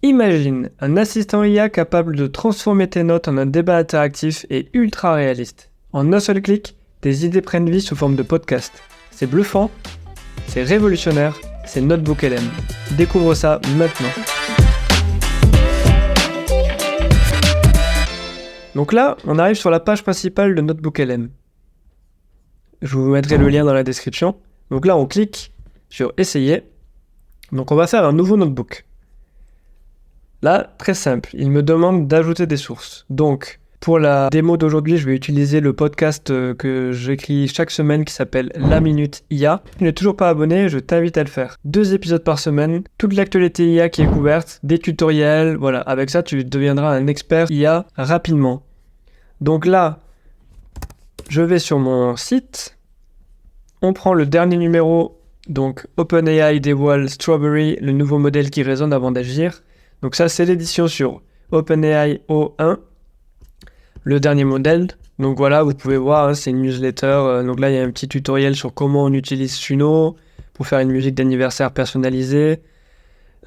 Imagine un assistant IA capable de transformer tes notes en un débat interactif et ultra réaliste. En un seul clic, tes idées prennent vie sous forme de podcast. C'est bluffant, c'est révolutionnaire, c'est Notebook LM. Découvre ça maintenant. Donc là, on arrive sur la page principale de Notebook LM. Je vous mettrai le lien dans la description. Donc là, on clique sur Essayer. Donc on va faire un nouveau notebook. Là, très simple, il me demande d'ajouter des sources. Donc, pour la démo d'aujourd'hui, je vais utiliser le podcast que j'écris chaque semaine qui s'appelle La Minute IA. Si tu n'es toujours pas abonné, je t'invite à le faire. 2 épisodes par semaine, toute l'actualité IA qui est couverte, des tutoriels, voilà. Avec ça, tu deviendras un expert IA rapidement. Donc là, je vais sur mon site. On prend le dernier numéro. Donc, OpenAI dévoile Strawberry, le nouveau modèle qui raisonne avant d'agir. Donc ça, c'est l'édition sur OpenAI O1, le dernier modèle. Donc voilà, vous pouvez voir, hein, c'est une newsletter. Donc là, il y a un petit tutoriel sur comment on utilise Suno pour faire une musique d'anniversaire personnalisée.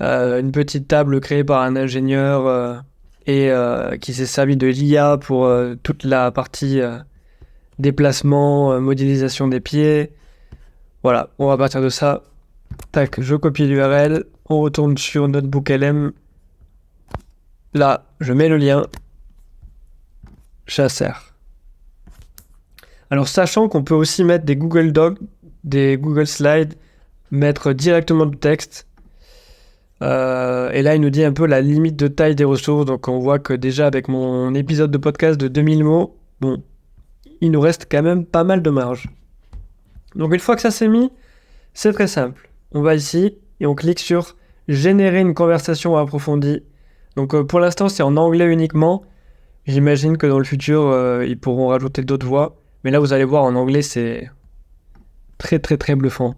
Une petite table créée par un ingénieur qui s'est servi de l'IA pour toute la partie déplacement, modélisation des pieds. Voilà, on va partir de ça. Tac, je copie l'URL. On retourne sur Notebook LM. Là, je mets le lien. J'insère. Alors, sachant qu'on peut aussi mettre des Google Docs, des Google Slides, mettre directement du texte. Et là, il nous dit un peu la limite de taille des ressources. Donc, on voit que déjà, avec mon épisode de podcast de 2000 mots, bon, il nous reste quand même pas mal de marge. Donc, une fois que ça s'est mis, c'est très simple. On va ici et on clique sur « Générer une conversation approfondie ». Donc pour l'instant, c'est en anglais uniquement. J'imagine que dans le futur, ils pourront rajouter d'autres voix. Mais là, vous allez voir, en anglais, c'est très, très, très bluffant.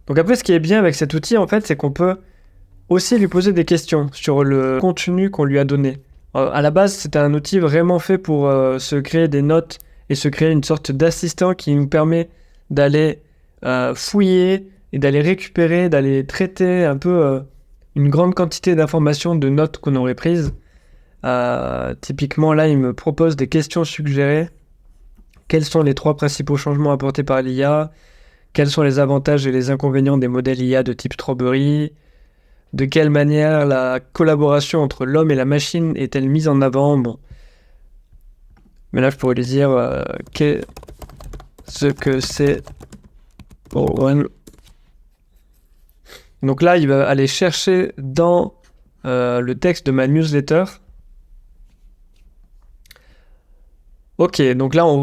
Donc après, ce qui est bien avec cet outil, en fait, c'est qu'on peut aussi lui poser des questions sur le contenu qu'on lui a donné. À la base, c'était un outil vraiment fait pour se créer des notes et se créer une sorte d'assistant qui nous permet d'aller fouiller et d'aller récupérer, d'aller traiter un peu une grande quantité d'informations, de notes qu'on aurait prises. Typiquement, là, il me propose des questions suggérées. Quels sont les 3 principaux changements apportés par l'IA? Quels sont les avantages et les inconvénients des modèles IA de type Strawberry? De quelle manière la collaboration entre l'homme et la machine est-elle mise en avant? Bon. Mais là, je pourrais lui dire ce que c'est O1. Donc là, il va aller chercher dans le texte de ma newsletter. Ok, donc là, on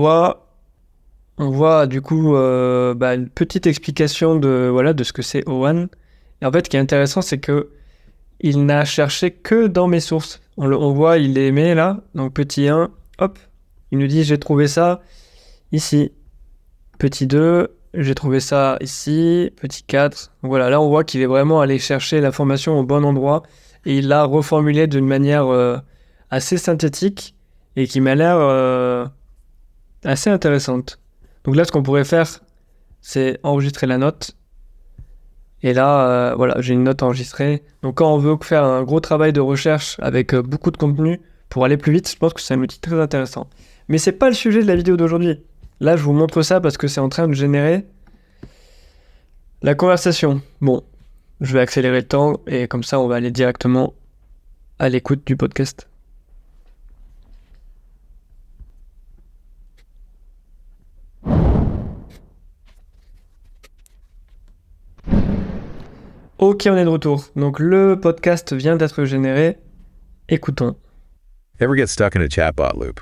voit du coup une petite explication de ce que c'est O1. Et en fait, ce qui est intéressant, c'est que il n'a cherché que dans mes sources. On voit, il les met là. Donc petit 1, hop, il nous dit j'ai trouvé ça ici. Petit 2, j'ai trouvé ça ici. Petit 4. Donc voilà, là on voit qu'il est vraiment allé chercher l'information au bon endroit. Et il l'a reformulé d'une manière assez synthétique et qui m'a l'air assez intéressante. Donc là, ce qu'on pourrait faire, c'est enregistrer la note. Et là, voilà, j'ai une note enregistrée. Donc quand on veut faire un gros travail de recherche avec beaucoup de contenu pour aller plus vite, je pense que c'est un outil très intéressant. Mais c'est pas le sujet de la vidéo d'aujourd'hui. Là, je vous montre ça parce que c'est en train de générer la conversation. Bon, je vais accélérer le temps et comme ça, on va aller directement à l'écoute du podcast. Ok, on est de retour. Donc le podcast vient d'être généré. Écoutons. Ever get stuck in a chatbot loop?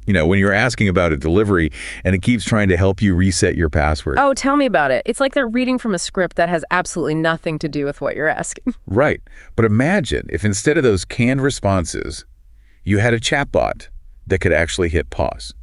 You know, when you're asking about a delivery and it keeps trying to help you reset your password. Oh, tell me about it. It's like they're reading from a script that has absolutely nothing to do with what you're asking. Right. But imagine if instead of those canned responses, you had a chatbot that could actually hit pause.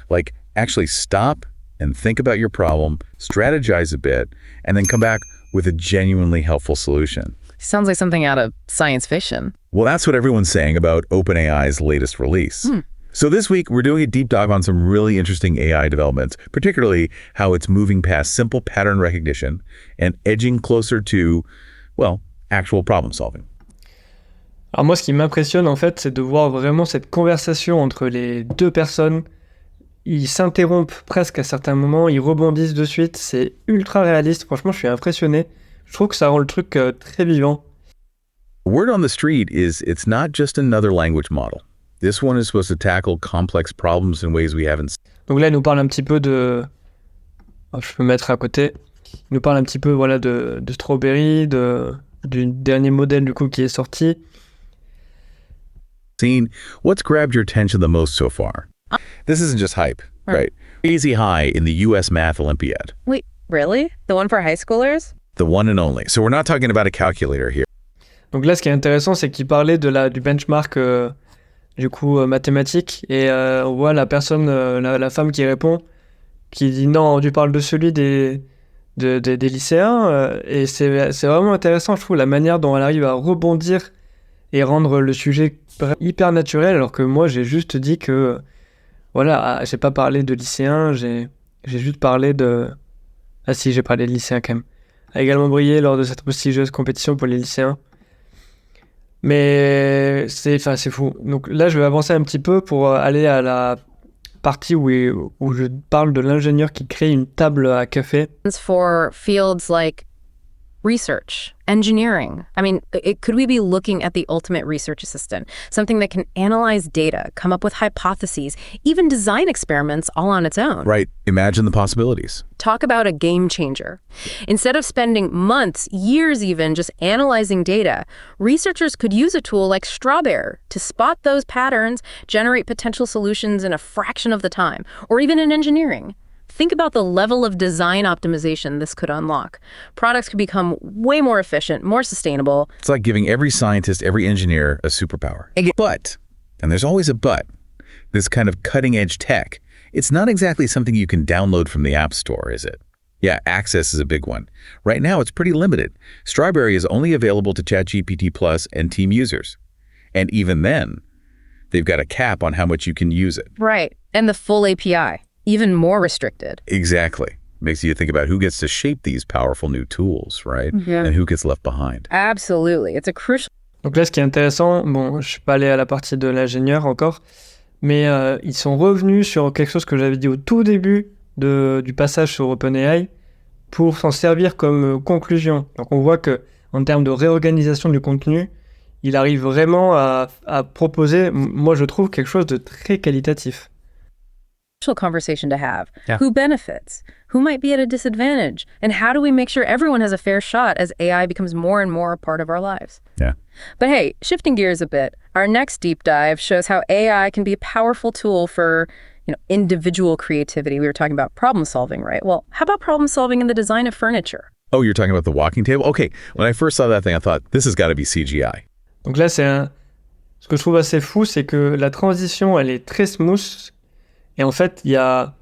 Like actually stop and think about your problem, strategize a bit, and then come back with a genuinely helpful solution. Sounds like something out of science fiction. Well, that's what everyone's saying about OpenAI's latest release. So this week, we're doing a deep dive on some really interesting AI developments, particularly how it's moving past simple pattern recognition and edging closer to, well, actual problem solving. Alors moi, ce qui m'impressionne, en fait, c'est de voir vraiment cette conversation entre les deux personnes. Ils s'interrompent presque à certains moments, ils rebondissent de suite. C'est ultra réaliste. Franchement, je suis impressionné. Je trouve que ça rend le truc très vivant. Word on the street is it's not just another language model. This one is supposed to tackle complex problems in ways we haven't seen. Donc là, il nous parle un petit peu de... Oh, je peux mettre à côté. Il nous parle un petit peu voilà, de Strawberry, du dernier modèle du coup qui est sorti. What's grabbed your attention the most so far? This isn't just hype, right? Easy high in the US Math Olympiad. Wait, really? The one for high schoolers? The one and only. So we're not talking about a calculator here. Donc là, ce qui est intéressant, c'est qu'il parlait du benchmark du coup mathématique. Et on voit la personne, la femme qui répond, qui dit non, tu parles de celui des lycéens. Et c'est vraiment intéressant, je trouve, la manière dont elle arrive à rebondir et rendre le sujet hyper naturel, alors que moi, j'ai juste dit que, voilà, j'ai pas parlé de lycéens, j'ai juste parlé de... Ah si, j'ai parlé de lycéens quand même. A également brillé lors de cette prestigieuse compétition pour les lycéens. Mais c'est fou. Donc là, je vais avancer un petit peu pour aller à la partie où je parle de l'ingénieur qui crée une table à café. For fields like research, engineering. I mean, could we be looking at the ultimate research assistant? Something that can analyze data, come up with hypotheses, even design experiments all on its own. Right. Imagine the possibilities. Talk about a game changer. Instead of spending months, years even, just analyzing data, researchers could use a tool like Strawberry to spot those patterns, generate potential solutions in a fraction of the time, or even in engineering. Think about the level of design optimization this could unlock. Products could become way more efficient, more sustainable. It's like giving every scientist, every engineer a superpower. But, and there's always a but, this kind of cutting-edge tech, it's not exactly something you can download from the App Store, is it? Yeah, access is a big one. Right now, it's pretty limited. Strawberry is only available to ChatGPT Plus and Team users. And even then, they've got a cap on how much you can use it. Right, and the full API. Even more restricted. Exactly. Makes you think about who gets to shape these powerful new tools, right? Yeah. And who gets left behind. Absolutely. It's a crucial... Donc là, ce qui est intéressant, bon, je suis pas allé à la partie de l'ingénieur encore, mais ils sont revenus sur quelque chose que j'avais dit au tout début du passage sur OpenAI pour s'en servir comme conclusion. Donc on voit que en termes de réorganisation du contenu, il arrive vraiment à proposer, moi je trouve, quelque chose de très qualitatif. Conversation to have. Yeah. Who benefits? Who might be at a disadvantage? And how do we make sure everyone has a fair shot as AI becomes more and more a part of our lives? Yeah. But hey, shifting gears a bit, our next deep dive shows how AI can be a powerful tool for, individual creativity. We were talking about problem solving, right? Well, how about problem solving in the design of furniture? Oh, you're talking about the walking table? Okay. When I first saw that thing, I thought, this has got to be CGI. Donc là, ce que je trouve assez fou, c'est que la transition, elle est très smooth. Et en fait, il y a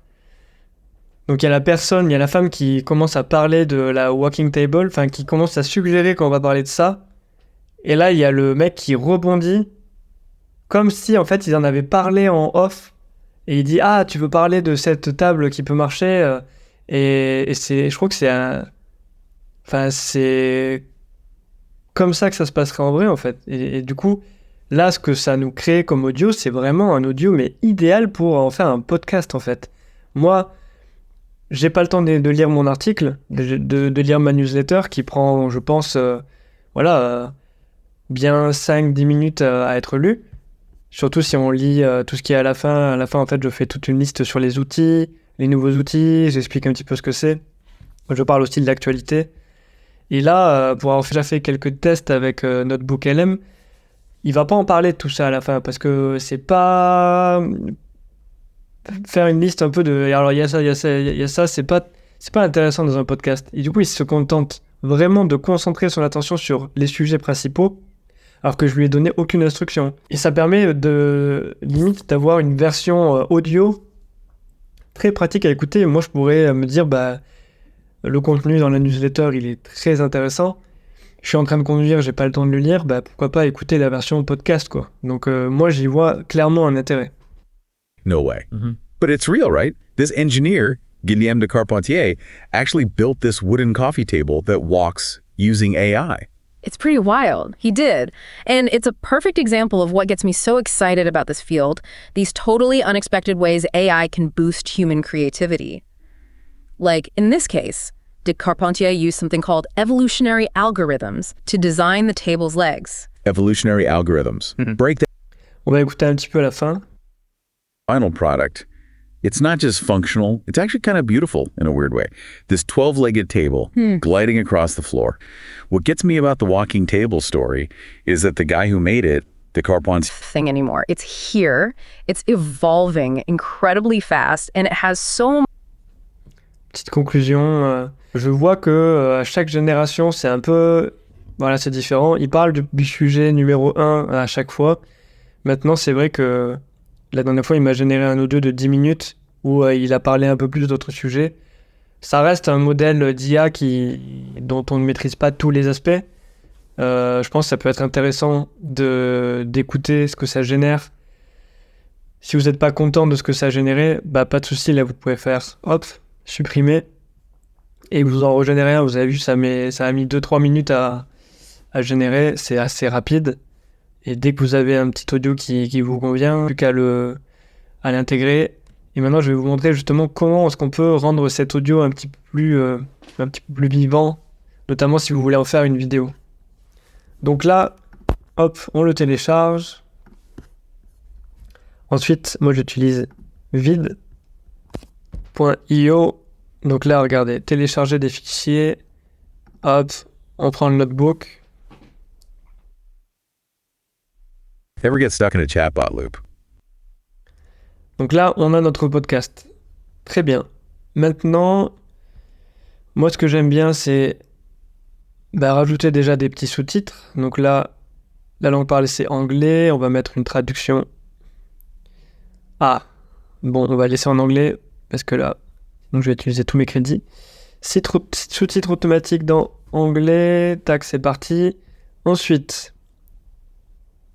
la femme qui commence à parler de la walking table, enfin qui commence à suggérer qu'on va parler de ça. Et là, il y a le mec qui rebondit, comme si en fait ils en avaient parlé en off. Et il dit ah, tu veux parler de cette table qui peut marcher et je crois que c'est comme ça que ça se passerait en vrai en fait. Et du coup. Là, ce que ça nous crée comme audio, c'est vraiment un audio, mais idéal pour en faire un podcast, en fait. Moi, j'ai pas le temps de lire mon article, de lire ma newsletter, qui prend, je pense, bien 5-10 minutes à être lu. Surtout si on lit tout ce qui est à la fin. À la fin, en fait, je fais toute une liste sur les outils, les nouveaux outils, j'explique un petit peu ce que c'est. Je parle aussi de l'actualité. Et là, pour avoir déjà fait quelques tests avec Notebook LM, il va pas en parler de tout ça à la fin parce que c'est pas faire une liste un peu de alors il y a ça, c'est pas intéressant dans un podcast. Et du coup, il se contente vraiment de concentrer son attention sur les sujets principaux alors que je lui ai donné aucune instruction. Et ça permet limite d'avoir une version audio très pratique à écouter. Moi, je pourrais me dire le contenu dans la newsletter, il est très intéressant. Je suis en train de conduire, j'ai pas le temps de le lire, pourquoi pas écouter la version podcast, quoi. Donc moi, j'y vois clairement un intérêt. No way. Mm-hmm. But it's real, right? This engineer, Guillaume de Carpentier, actually built this wooden coffee table that walks using AI. It's pretty wild. He did. And it's a perfect example of what gets me so excited about this field, these totally unexpected ways AI can boost human creativity. Like, in this case, did Carpentier use something called evolutionary algorithms to design the table's legs? Evolutionary algorithms. Break that On va écouter un petit peu à la fin. final product. It's not just functional, it's actually kind of beautiful in a weird way. This 12-legged table gliding across the floor. What gets me about the walking table story is that the guy who made it, the Carpentier, Thing anymore. It's here. It's evolving incredibly fast, and it has so Petite conclusion, je vois que à chaque génération, c'est un peu... Voilà, c'est différent. Il parle du sujet numéro 1 à chaque fois. Maintenant, c'est vrai que la dernière fois, il m'a généré un audio de 10 minutes où il a parlé un peu plus d'autres sujets. Ça reste un modèle d'IA dont on ne maîtrise pas tous les aspects. Je pense que ça peut être intéressant d'écouter ce que ça génère. Si vous n'êtes pas content de ce que ça a généré, bah pas de souci, là vous pouvez faire hop, supprimer et vous en régénérez un. Vous avez vu, ça a mis 2-3 minutes à générer, c'est assez rapide. Et dès que vous avez un petit audio qui vous convient, plus qu'à l'intégrer. Et maintenant, je vais vous montrer justement comment est-ce qu'on peut rendre cet audio un petit peu plus vivant, notamment si vous voulez en faire une vidéo. Donc là, hop, on le télécharge. Ensuite, moi j'utilise vid.io. Donc là, regardez, télécharger des fichiers. Hop, on prend le notebook. ever get stuck in a chatbot loop? Donc là, on a notre podcast. Très bien. Maintenant, moi, ce que j'aime bien, c'est rajouter déjà des petits sous-titres. Donc là, la langue parlée, c'est anglais. On va mettre une traduction. Ah, bon, on va laisser en anglais parce que là, donc je vais utiliser tous mes crédits. Sous-titres automatiques dans anglais. Tac, c'est parti. Ensuite,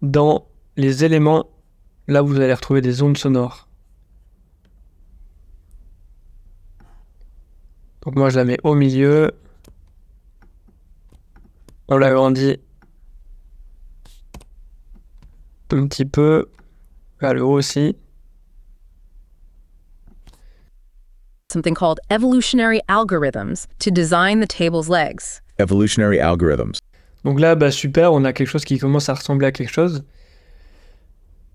dans les éléments, là, vous allez retrouver des ondes sonores. Donc moi, je la mets au milieu. On l'agrandit un petit peu. Vers le haut aussi. something called evolutionary algorithms to design the table's legs. Evolutionary algorithms. Donc là, super, on a quelque chose qui commence à ressembler à quelque chose.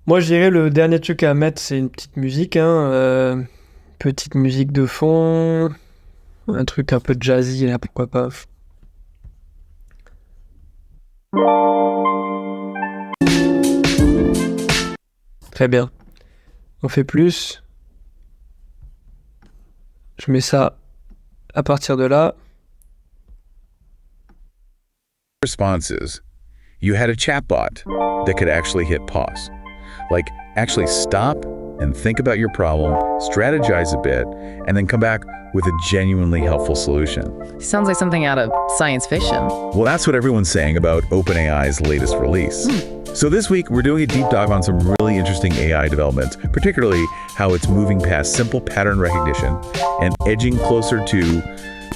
Moi, je dirais le dernier truc à mettre, c'est une petite musique, petite musique de fond, un truc un peu jazzy, là, pourquoi pas. Très bien. On fait plus. Je mets ça à partir de là. Responses. You had a chatbot that could actually hit pause. Like, actually stop and think about your problem, strategize a bit, and then come back with a genuinely helpful solution. Sounds like something out of science fiction. Well, that's what everyone's saying about OpenAI's latest release. So this week, we're doing a deep dive on some really interesting AI developments, particularly how it's moving past simple pattern recognition and edging closer to,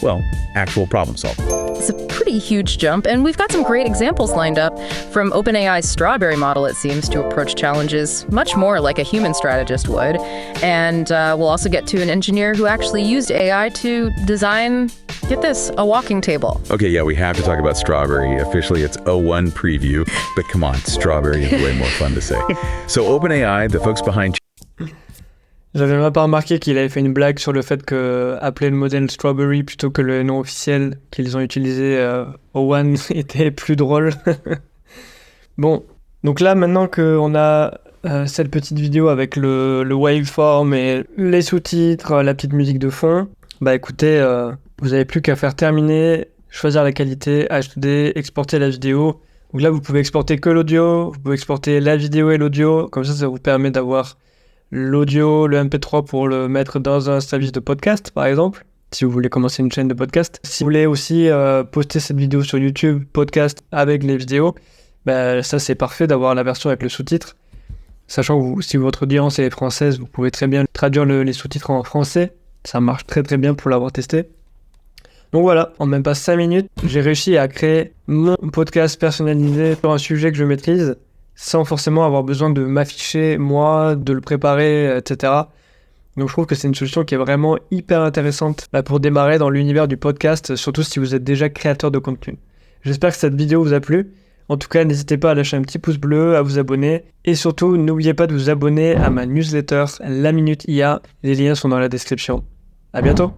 well, actual problem solving. It's a pretty huge jump, and we've got some great examples lined up, from OpenAI's Strawberry model, it seems, to approach challenges much more like a human strategist would. And we'll also get to an engineer who actually used AI to design, get this, a walking table. Okay, yeah, we have to talk about Strawberry. Officially, it's 01 preview, but come on, Strawberry is way more fun to say. So OpenAI, the folks behind... J'avais même pas remarqué qu'il avait fait une blague sur le fait que appeler le modèle Strawberry plutôt que le nom officiel qu'ils ont utilisé O1 était plus drôle. Bon, donc là maintenant qu'on a cette petite vidéo avec le waveform et les sous-titres, la petite musique de fond, écoutez, vous n'avez plus qu'à faire terminer, choisir la qualité, HD, exporter la vidéo. Donc là vous pouvez exporter que l'audio, vous pouvez exporter la vidéo et l'audio, comme ça vous permet d'avoir l'audio, le MP3 pour le mettre dans un service de podcast, par exemple, si vous voulez commencer une chaîne de podcast. Si vous voulez aussi poster cette vidéo sur YouTube, podcast avec les vidéos, ça c'est parfait d'avoir la version avec le sous-titre. Sachant que si votre audience est française, vous pouvez très bien traduire les sous-titres en français. Ça marche très très bien pour l'avoir testé. Donc voilà, en même pas 5 minutes, j'ai réussi à créer mon podcast personnalisé sur un sujet que je maîtrise, sans forcément avoir besoin de m'afficher, moi, de le préparer, etc. Donc je trouve que c'est une solution qui est vraiment hyper intéressante pour démarrer dans l'univers du podcast, surtout si vous êtes déjà créateur de contenu. J'espère que cette vidéo vous a plu. En tout cas, n'hésitez pas à lâcher un petit pouce bleu, à vous abonner. Et surtout, n'oubliez pas de vous abonner à ma newsletter, La Minute IA. Les liens sont dans la description. À bientôt!